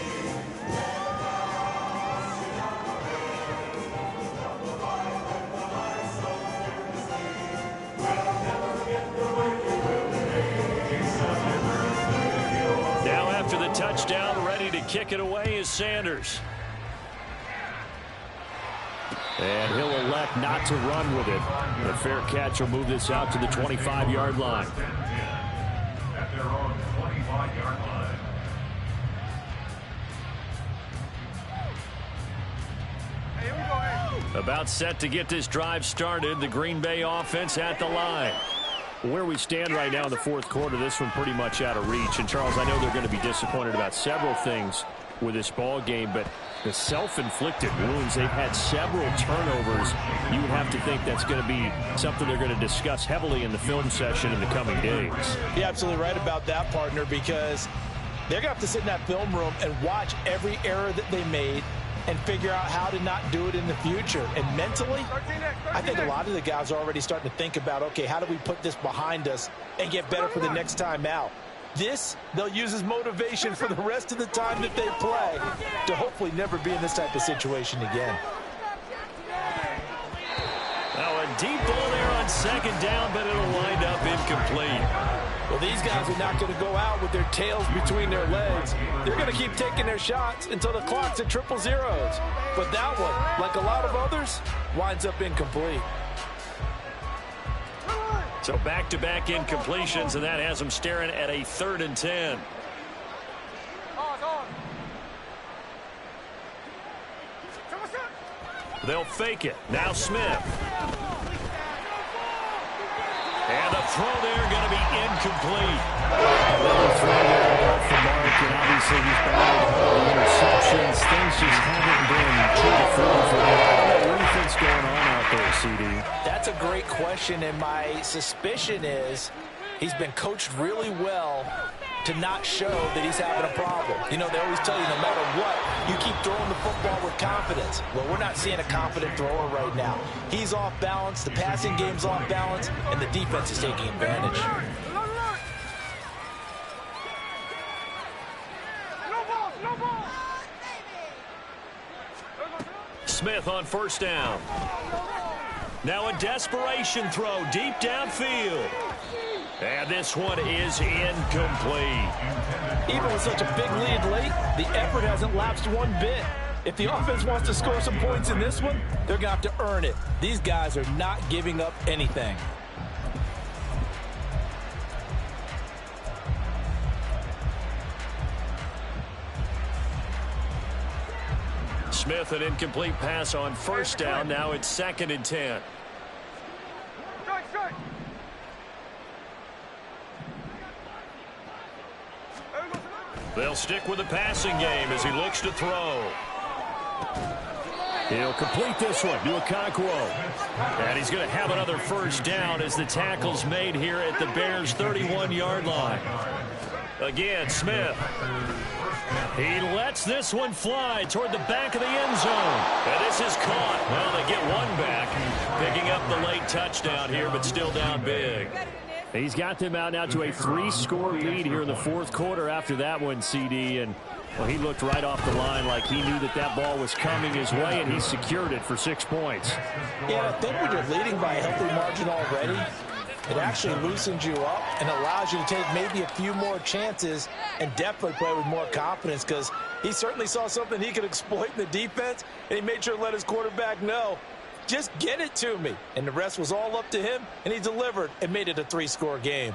Touchdown, ready to kick it away is Sanders. And he'll elect not to run with it. The fair catch will move this out to the 25-yard line. At their own 25-yard line. About set to get this drive started. The Green Bay offense at the line. Where we stand right now in the 4th quarter, this one pretty much out of reach. And, Charles, I know they're going to be disappointed about several things with this ball game, but the self-inflicted wounds, they've had several turnovers. You would have to think that's going to be something they're going to discuss heavily in the film session in the coming days. You're absolutely right about that, partner, because they're going to have to sit in that film room and watch every error that they made and figure out how to not do it in the future. And mentally, I think a lot of the guys are already starting to think about, okay, how do we put this behind us and get better for the next time out? This, they'll use as motivation for the rest of the time that they play to hopefully never be in this type of situation again. Now a deep ball there on 2nd down, but it'll wind up incomplete. Well, these guys are not going to go out with their tails between their legs. They're going to keep taking their shots until the clock's at 000. But that one, like a lot of others, winds up incomplete. So back-to-back incompletions, and that has them staring at a 3rd and 10. They'll fake it. Now Smith. And the throw there going to be incomplete. Another throw there off the mark, and obviously he's battled the interceptions. Things just haven't been true to form for him. What do you think's going on out there, CD? That's a great question, and my suspicion is he's been coached really well to not show that he's having a problem. You know, they always tell you no matter what, you keep throwing the football with confidence. Well, we're not seeing a confident thrower right now. He's off balance, the passing game's off balance, and the defense is taking advantage. Smith on first down. Now a desperation throw deep downfield. And this one is incomplete. Even with such a big lead late, the effort hasn't lapsed one bit. If the offense wants to score some points in this one, they're going to have to earn it. These guys are not giving up anything. Smith, an incomplete pass on first down. Now it's 2nd and 10. They'll stick with the passing game as he looks to throw. He'll complete this one to Okonkwo. And he's going to have another first down as the tackle's made here at the Bears' 31-yard line. Again, Smith. He lets this one fly toward the back of the end zone. And this is caught. Well, they get one back, picking up the late touchdown here, but still down big. He's got them out now to a 3-score lead here in the 4th quarter after that one, CD. And, well, he looked right off the line like he knew that that ball was coming his way, and he secured it for 6 points. Yeah, I think when you're leading by a healthy margin already, it actually loosens you up and allows you to take maybe a few more chances and definitely play with more confidence, because he certainly saw something he could exploit in the defense, and he made sure to let his quarterback know, just get it to me. And the rest was all up to him, and he delivered and made it a 3-score game.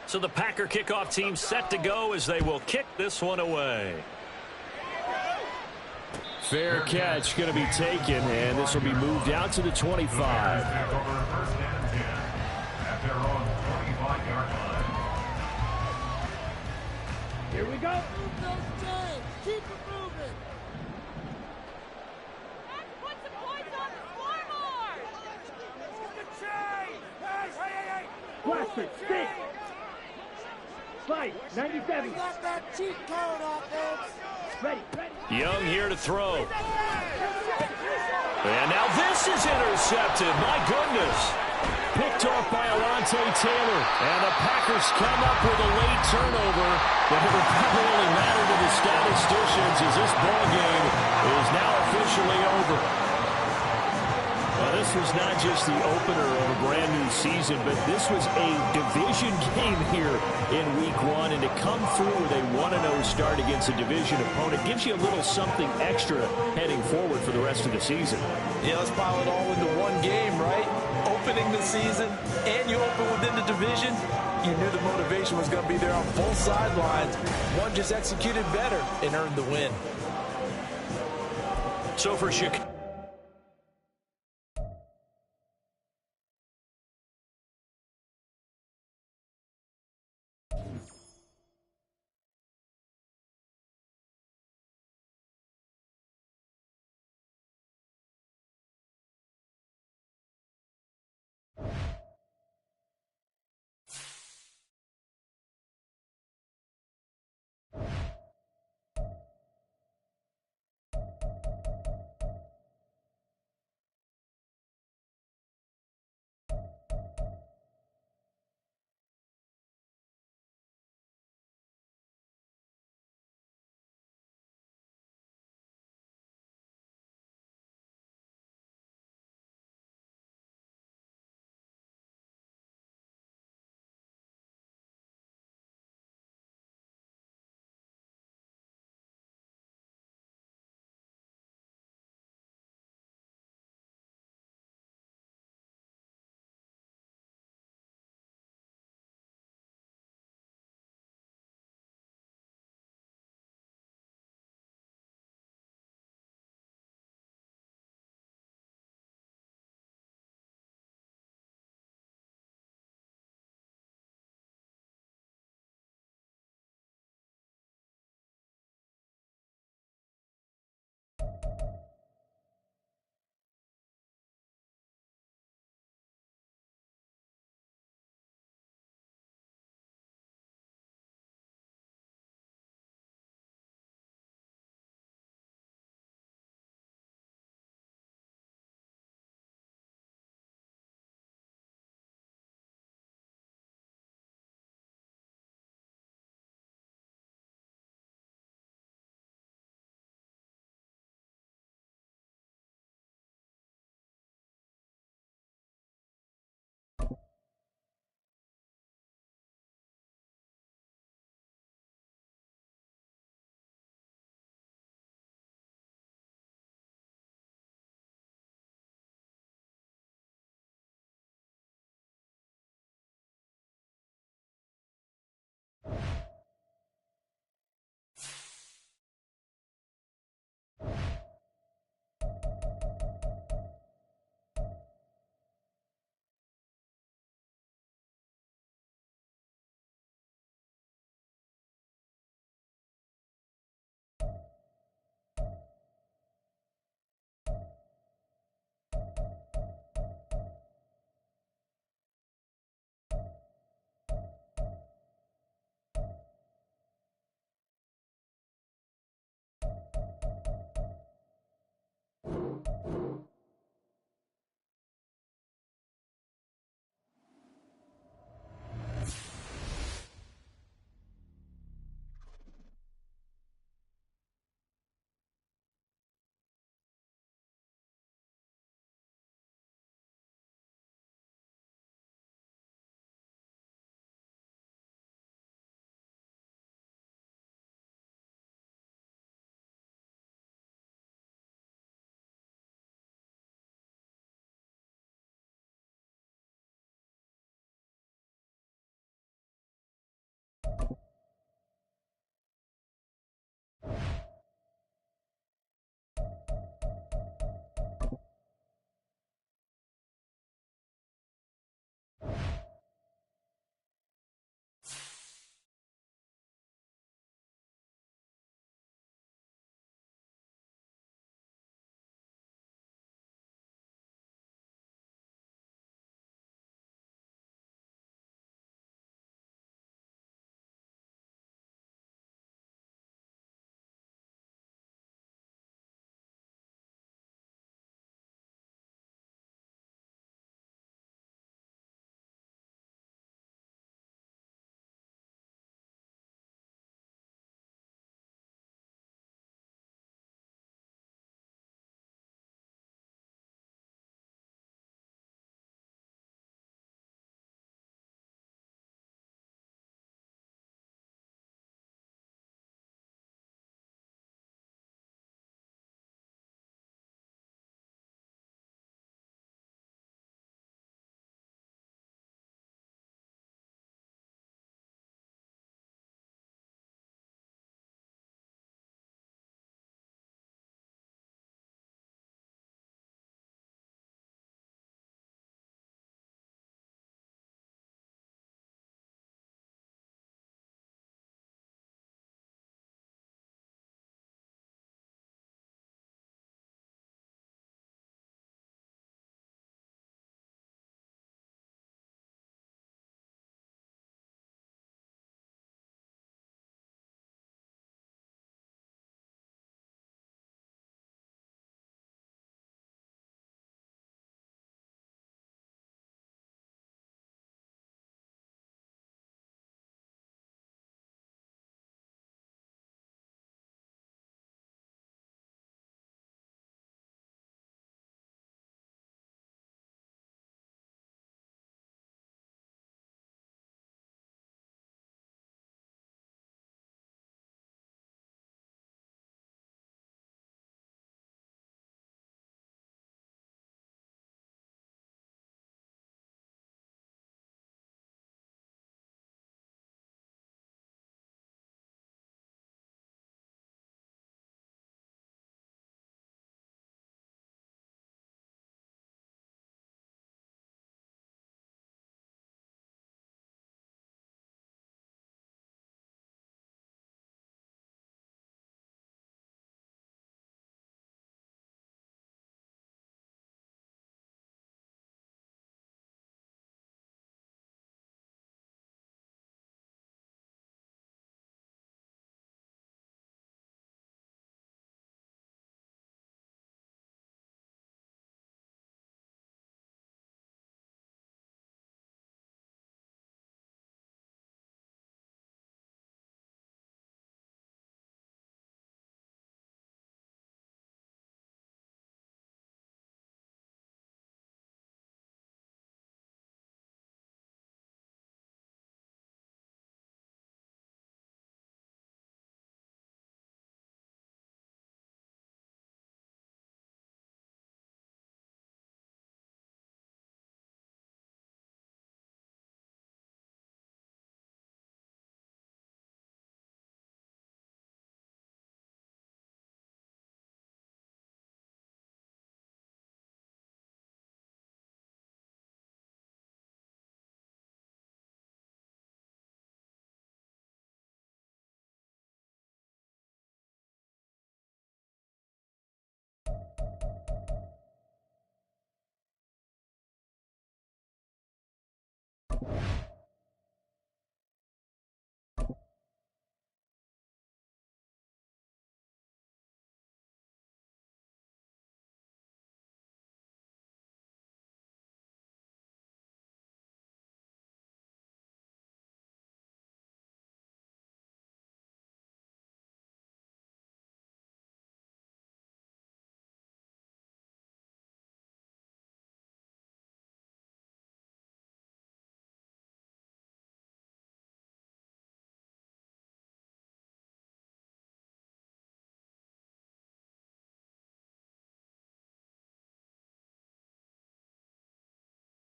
So the Packer kickoff team set to go as they will kick this one away. Fair catch going to be taken, and this will be moved out to the 25. Here we go. Keep it moving. Put some points on the scoreboard. Move the chain. Hey. Blaster, stick. Slide, 97. We got that cheat code offense. Ready. Young here to throw. And now this is intercepted. My goodness. Picked off by Alontae Taylor. And the Packers come up with a late turnover. But it will probably only matter to the statisticians as this ball game is now officially over. Now, this was not just the opener of a brand new season, but this was a division game here in week 1. And to come through with a 1-0 start against a division opponent gives you a little something extra heading forward for the rest of the season. Yeah, let's pile it all into one game, right? Opening the season, and you open within the division. You knew the motivation was going to be there on both sidelines. One just executed better and earned the win. So for Chicago. 2.